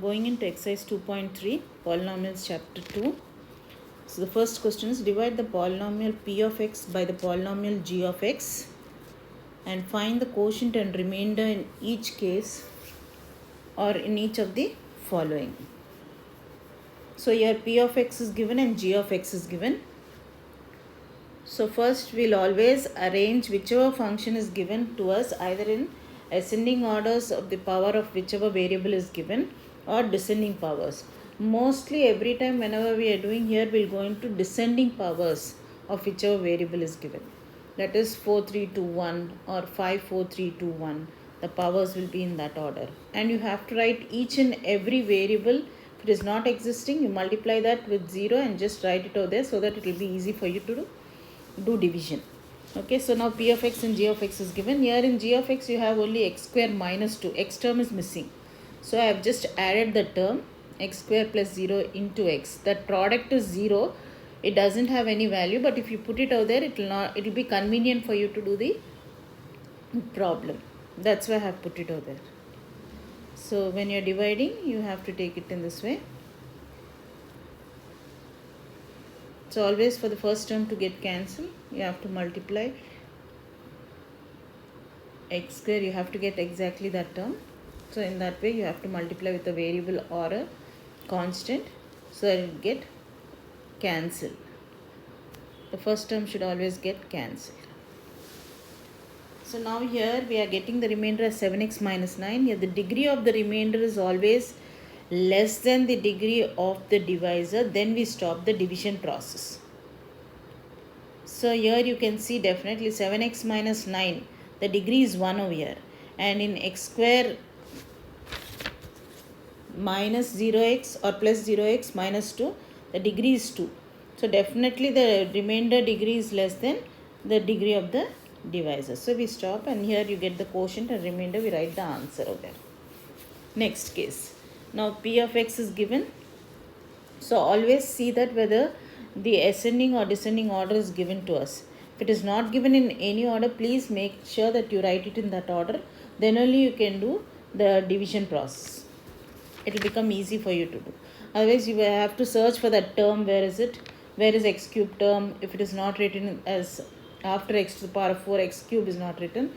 going into exercise 2.3, polynomials chapter 2. So the first question is divide the polynomial p of x by the polynomial g of x and find the quotient and remainder in each case or in each of the following. So here p of x is given and g of x is given. So first we'll always arrange whichever function is given to us either in ascending orders of the power of whichever variable is given or descending powers. Mostly every time whenever we are doing here, we'll go into descending powers of whichever variable is given. That is 4, 3, 2, 1 or 5, 4, 3, 2, 1. The powers will be in that order. And you have to write each and every variable. If it is not existing, you multiply that with 0 and just write it over there so that it will be easy for you to do division. Okay, so now p of x and g of x is given. Here in g of x you have only x square minus 2. X term is missing. So I have just added the term x square plus 0 into x. That product is 0. It doesn't have any value, but if you put it over there, it will be convenient for you to do the problem. That's why I have put it over there. So when you're dividing, you have to take it in this way. So always for the first term to get cancelled, you have to multiply x square, you have to get exactly that term. So in that way you have to multiply with a variable or a constant so that it will get cancelled. The first term should always get cancelled. So now here we are getting the remainder as 7x minus 9. Here the degree of the remainder is always less than the degree of the divisor, then we stop the division process. So here you can see definitely 7x minus 9, the degree is 1 over here, and in x square minus 0x or plus 0x minus 2, the degree is 2. So definitely the remainder degree is less than the degree of the divisor. So we stop and here you get the quotient and remainder, we write the answer over there. Next case. Now p of x is given. So always see that whether the ascending or descending order is given to us. If it is not given in any order, please make sure that you write it in that order. Then only you can do the division process. It will become easy for you to do. Otherwise you will have to search for that term. Where is it? Where is x cube term? If it is not written as after x to the power of 4, x cube is not written,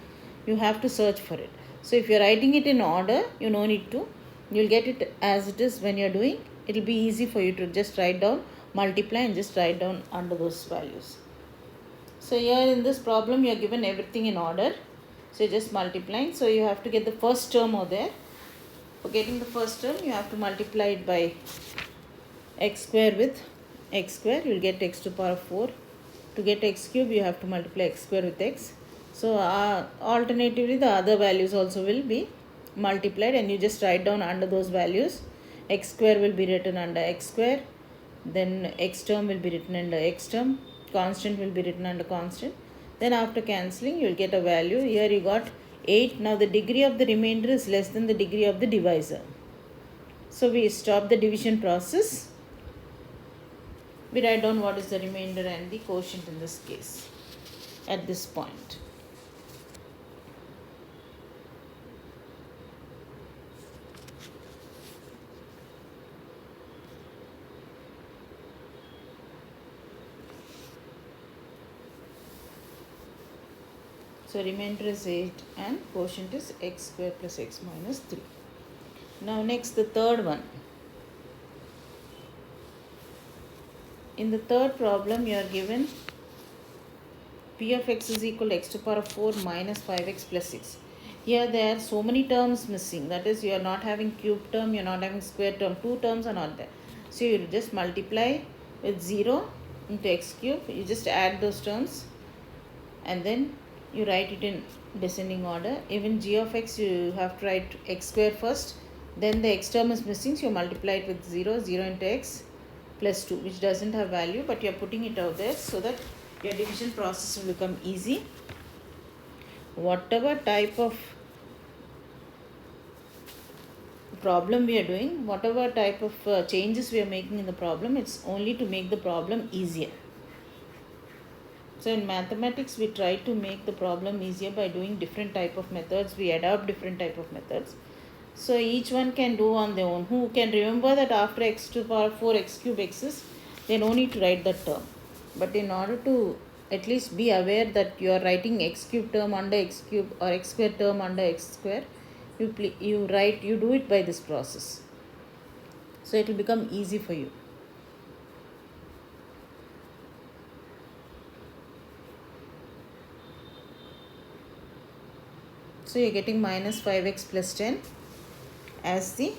you have to search for it. So if you are writing it in order, you no need to. You will get it as it is when you are doing. It will be easy for you to just write down, multiply and just write down under those values. So here in this problem you are given everything in order. So you're just multiplying. So you have to get the first term over there. For getting the first term, you have to multiply it by x square with x square. You will get x to the power of 4. To get x cube, you have to multiply x square with x. So alternatively, the other values also will be multiplied and you just write down under those values. X square will be written under x square. Then x term will be written under x term. Constant will be written under constant. Then after cancelling, you will get a value. Here you got 8. Now the degree of the remainder is less than the degree of the divisor. So we stop the division process. We write down what is the remainder and the quotient in this case at this point. So remainder is 8 and quotient is x square plus x minus 3. Now next the third one. In the third problem you are given p of x is equal to x to the power of 4 minus 5x plus 6. Here there are so many terms missing. That is you are not having cube term, you are not having square term. 2 terms are not there. So you just multiply with 0 into x cube. You just add those terms and then you write it in descending order. Even g of x you have to write x square first. Then the x term is missing, so you multiply it with 0. 0 into x plus 2, which doesn't have value, but you are putting it out there so that your division process will become easy. Whatever type of problem we are doing, whatever type of changes we are making in the problem, it's only to make the problem easier. So in mathematics, we try to make the problem easier by doing different type of methods. We adopt different type of methods. So each one can do on their own. Who can remember that after x to the power 4 x cube exists, they no need to write that term. But in order to at least be aware that you are writing x cube term under x cube or x square term under x square, you do it by this process. So it will become easy for you. So you're getting minus 5x plus 10 as the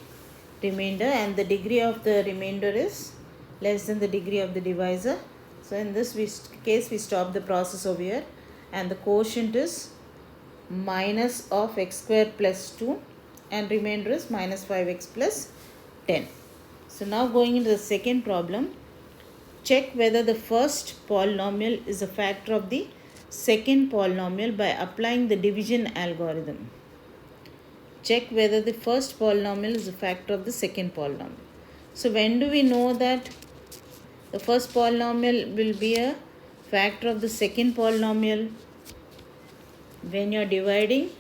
remainder, and the degree of the remainder is less than the degree of the divisor. So in this case we stop the process over here, and the quotient is minus of x square plus 2 and remainder is minus 5x plus 10. So now going into the second problem, check whether the first polynomial is a factor of the second polynomial by applying the division algorithm. Check whether the first polynomial is a factor of the second polynomial. So when do we know that the first polynomial will be a factor of the second polynomial? When you are dividing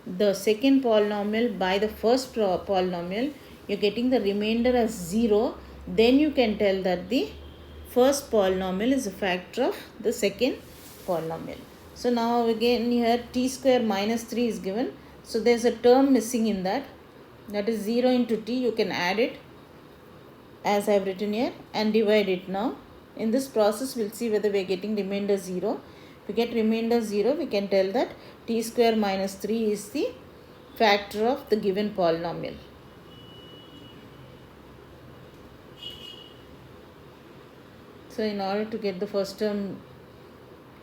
the second polynomial by the first polynomial, you are getting the remainder as 0. Then you can tell that the first polynomial is a factor of the second polynomial. So now again here t square minus 3 is given. So there is a term missing in that. That is 0 into t. You can add it as I have written here and divide it now. In this process we will see whether we are getting remainder 0. If we get remainder 0, we can tell that t square minus 3 is the factor of the given polynomial. So in order to get the first term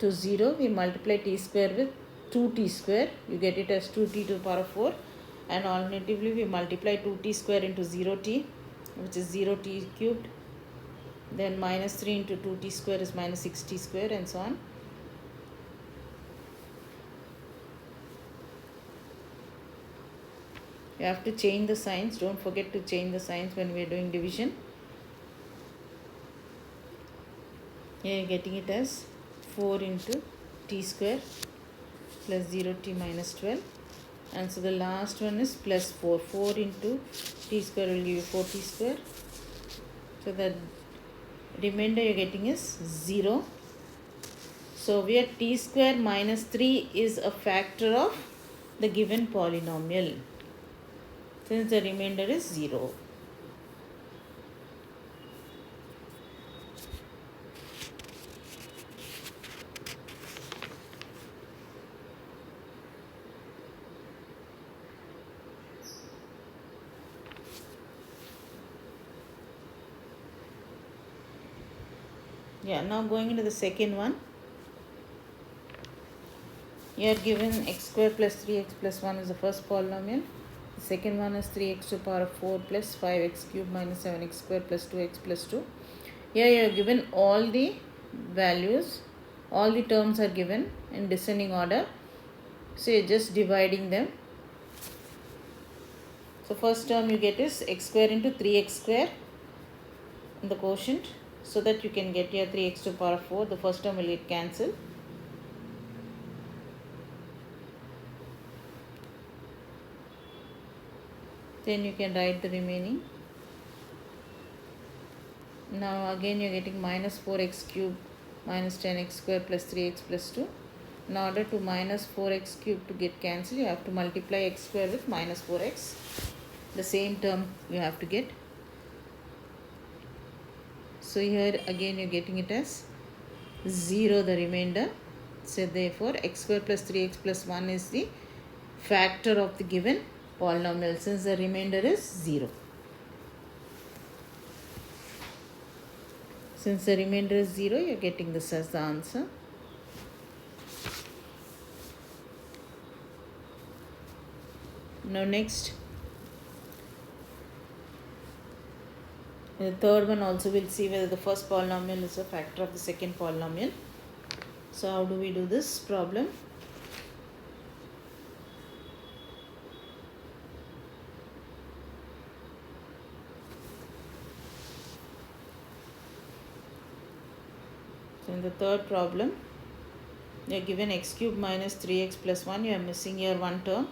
to 0, we multiply t square with 2t square. You get it as 2t to the power of 4, and alternatively we multiply 2t square into 0t, which is 0t cubed. Then minus 3 into 2t square is minus 6t square, and so on. You have to change the signs. Don't forget to change the signs when we are doing division. Here you are getting it as 4 into t square plus 0t minus 12. And so the last one is plus 4. 4 into t square will give you 4t square. So the remainder you are getting is 0. So where t square minus 3 is a factor of the given polynomial, since the remainder is 0. Yeah, now going into the second one. You are given x square plus 3x plus 1 is the first polynomial. The second one is 3x to the power of 4 plus 5x cubed minus 7x square plus 2x plus 2. Here you are given all the values, all the terms are given in descending order. So you are just dividing them. So first term you get is x square into 3x square in the quotient, so that you can get your 3x to the power of 4. The first term will get cancelled. Then you can write the remaining. Now again you are getting minus 4x cubed minus 10x square plus 3x plus 2. In order to minus 4x cubed to get cancelled, you have to multiply x square with minus 4x. The same term you have to get. So here again you are getting it as 0, the remainder. So therefore x square plus 3x plus 1 is the factor of the given polynomial, since the remainder is 0. Since the remainder is 0, you are getting this as the answer. Now next, the third one also we'll see whether the first polynomial is a factor of the second polynomial. So how do we do this problem? So in the third problem, you are given x cubed minus 3x plus 1. You are missing here one term.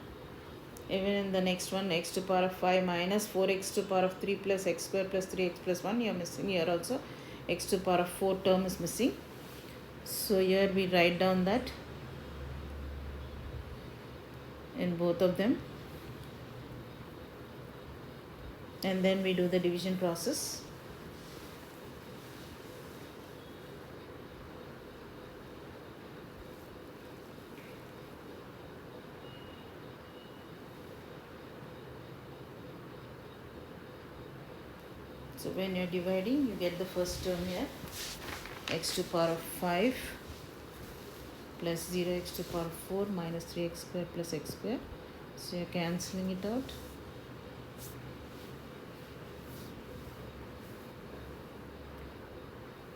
Even in the next one, x to the power of 5 minus 4x to the power of 3 plus x square plus 3x plus 1, you are missing here also. X to the power of 4 term is missing. So here we write down that in both of them, and then we do the division process. So when you are dividing, you get the first term here, x to the power of 5 plus 0x to the power of 4 minus 3x square plus x square. So you are cancelling it out.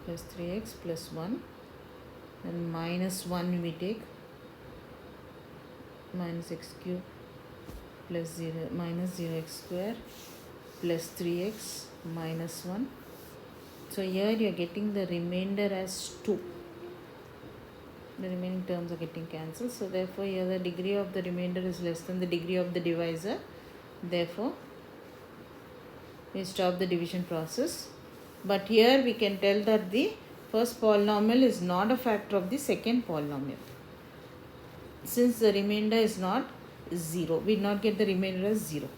Plus 3x plus 1, and minus 1 we take, minus x cube plus 0 minus 0x square plus 3x minus 1. So here you are getting the remainder as 2. The remaining terms are getting cancelled. So therefore here the degree of the remainder is less than the degree of the divisor. Therefore we stop the division process. But here we can tell that the first polynomial is not a factor of the second polynomial. Since the remainder is not 0, we will not get the remainder as 0.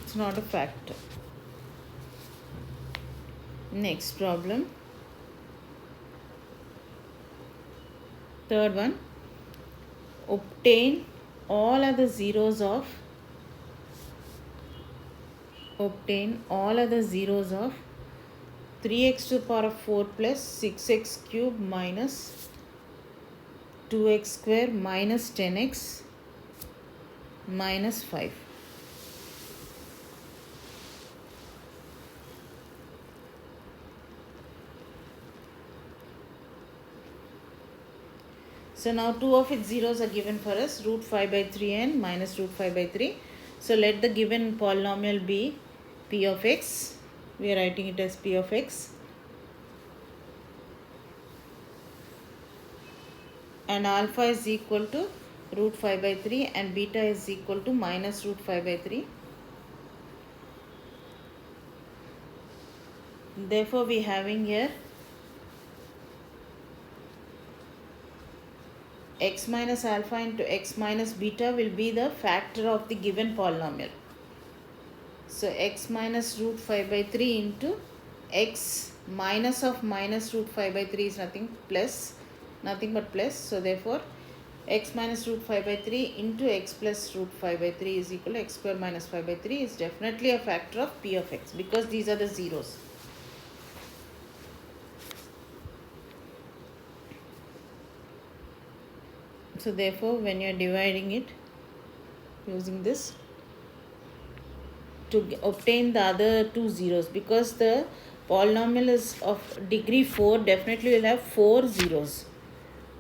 It's not a factor. Next problem. Third one. Obtain all other zeros of 3x to the power of 4 plus 6x cube minus 2x square minus 10x minus 5. So now two of its zeros are given for us, root 5 by 3 and minus root 5 by 3. So let the given polynomial be p of x. We are writing it as p of x. And alpha is equal to root 5 by 3 and beta is equal to minus root 5 by 3. Therefore we are having here x minus alpha into x minus beta will be the factor of the given polynomial. So x minus root 5 by 3 into x minus of minus root 5 by 3 is nothing but plus. So therefore x minus root 5 by 3 into x plus root 5 by 3 is equal to x square minus 5 by 3 is definitely a factor of p of x because these are the zeros. So therefore when you are dividing it using this to obtain the other two zeros, because the polynomial is of degree 4, definitely will have 4 zeros.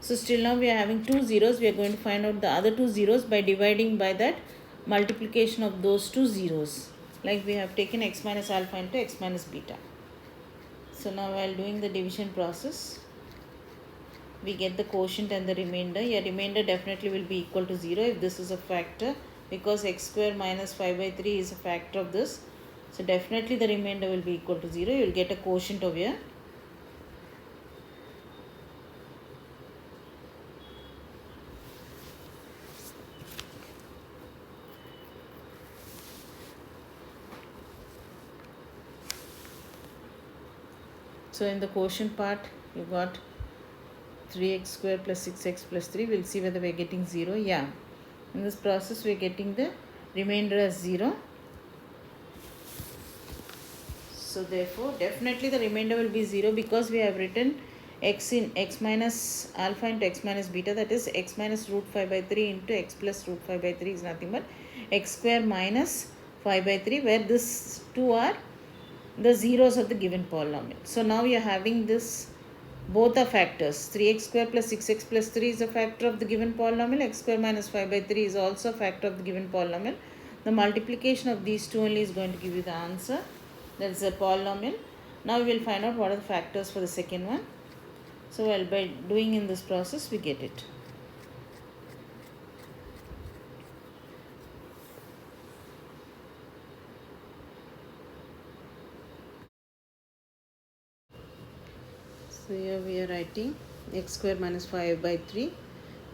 So still now we are having 2 zeros. We are going to find out the other 2 zeros by dividing by that multiplication of those 2 zeros. Like we have taken x minus alpha into x minus beta. So now while doing the division process, we get the quotient and the remainder. Your remainder definitely will be equal to 0 if this is a factor, because x square minus 5 by 3 is a factor of this. So definitely the remainder will be equal to 0. You will get a quotient over here. So in the quotient part, you got 3x square plus 6x plus 3. We'll see whether we're getting 0. Yeah. In this process, we're getting the remainder as 0. So therefore, definitely the remainder will be 0 because we have written x in x minus alpha into x minus beta, that is x minus root 5 by 3 into x plus root 5 by 3 is nothing but x square minus 5 by 3, where this 2 are the zeros of the given polynomial. So now we are having this, both are factors. 3x square plus 6x plus 3 is a factor of the given polynomial. X square minus 5 by 3 is also a factor of the given polynomial. The multiplication of these two only is going to give you the answer. That is a polynomial. Now we will find out what are the factors for the second one. So well, by doing in this process we get it. So here we are writing x square minus 5 by 3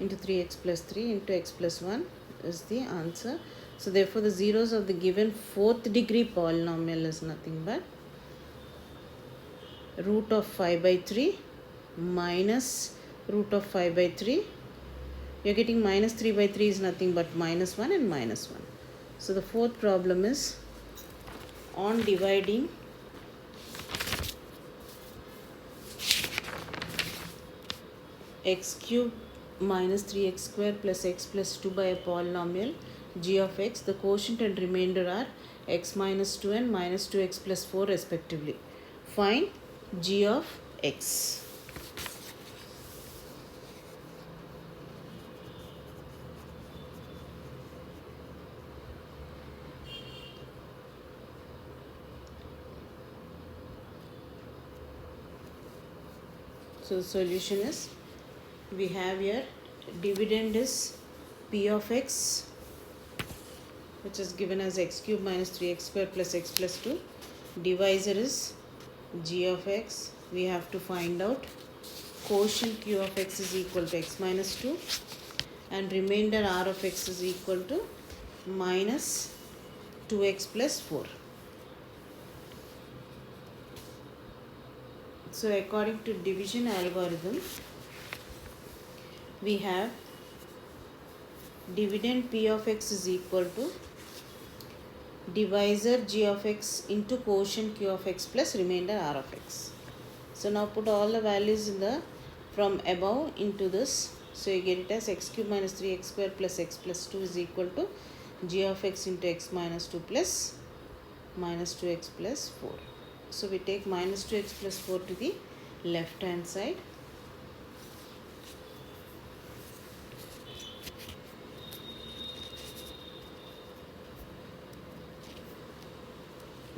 into 3x plus 3 into x plus 1 is the answer. So therefore the zeros of the given fourth degree polynomial is nothing but root of 5 by 3 minus root of 5 by 3. You are getting minus 3 by 3 is nothing but minus 1 and minus 1. So the fourth problem is on dividing x cube minus 3x square plus x plus 2 by a polynomial g of x. The quotient and remainder are x minus 2 and minus 2x plus 4 respectively. Find g of x. So the solution is, we have here dividend is p of x, which is given as x cube minus 3x square plus x plus 2. Divisor is g of x. We have to find out quotient q of x is equal to x minus 2 and remainder r of x is equal to minus 2x plus 4. So according to division algorithm, we have dividend p of x is equal to divisor g of x into quotient q of x plus remainder r of x. So now put all the values in the from above into this. So you get it as x cube minus 3x square plus x plus 2 is equal to g of x into x minus 2 plus minus 2x plus 4. So we take minus 2x plus 4 to the left hand side.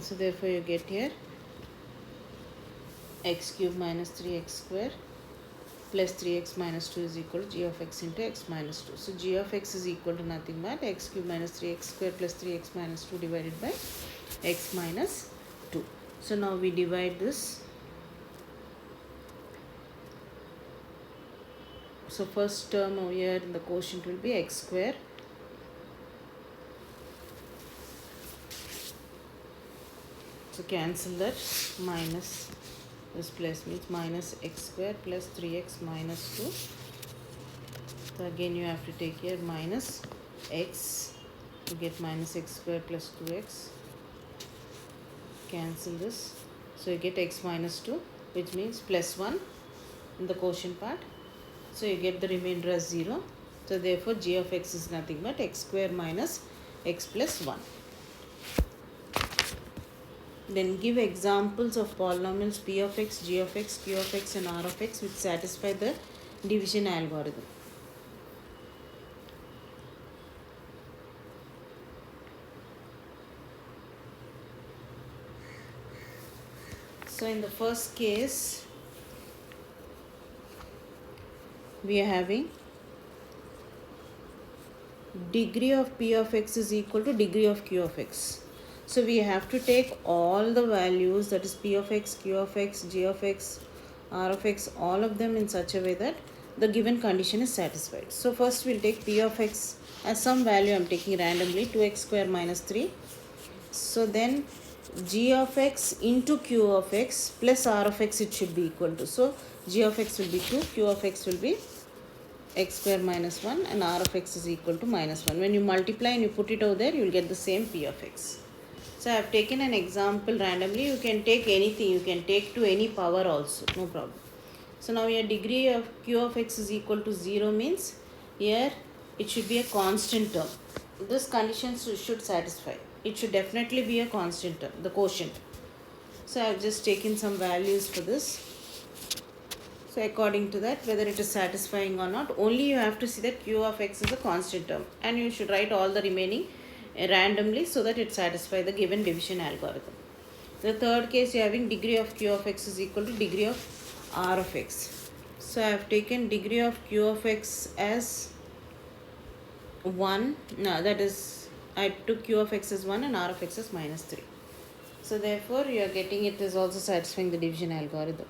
So therefore you get here x cube minus 3x square plus 3x minus 2 is equal to g of x into x minus 2. So g of x is equal to nothing but x cube minus 3x square plus 3x minus 2 divided by x minus 2. So now we divide this. So first term over here in the quotient will be x square so cancel that, minus this plus means minus x square plus 3x minus 2. So again you have to take here minus x, you get minus x square plus 2x, cancel this, so you get x minus 2, which means plus 1 in the quotient part. So you get the remainder as 0. So therefore g of x is nothing but x square minus x plus 1. Then give examples of polynomials p of x, g of x, q of x and r of x which satisfy the division algorithm. So in the first case, we are having degree of p of x is equal to degree of q of x. So we have to take all the values, that is p of x, q of x, g of x, r of x, all of them in such a way that the given condition is satisfied. So first we'll take p of x as some value I am taking randomly, 2x square minus 3. So then g of x into q of x plus r of x it should be equal to. So g of x will be 2, q of x will be x square minus 1 and r of x is equal to minus 1. When you multiply and you put it over there, you will get the same p of x. So I have taken an example randomly. You can take anything. You can take to any power also. No problem. So now your degree of q of x is equal to 0 means here it should be a constant term. This condition should satisfy. It should definitely be a constant term, the quotient. So I have just taken some values for this. So according to that, whether it is satisfying or not, only you have to see that q of x is a constant term and you should write all the remaining randomly so that it satisfies the given division algorithm. The third case, you are having degree of q of x is equal to degree of r of x. So I have taken degree of q of x as 1. No, that is, I took q of x as 1 and r of x as minus 3. So therefore you are getting it is also satisfying the division algorithm.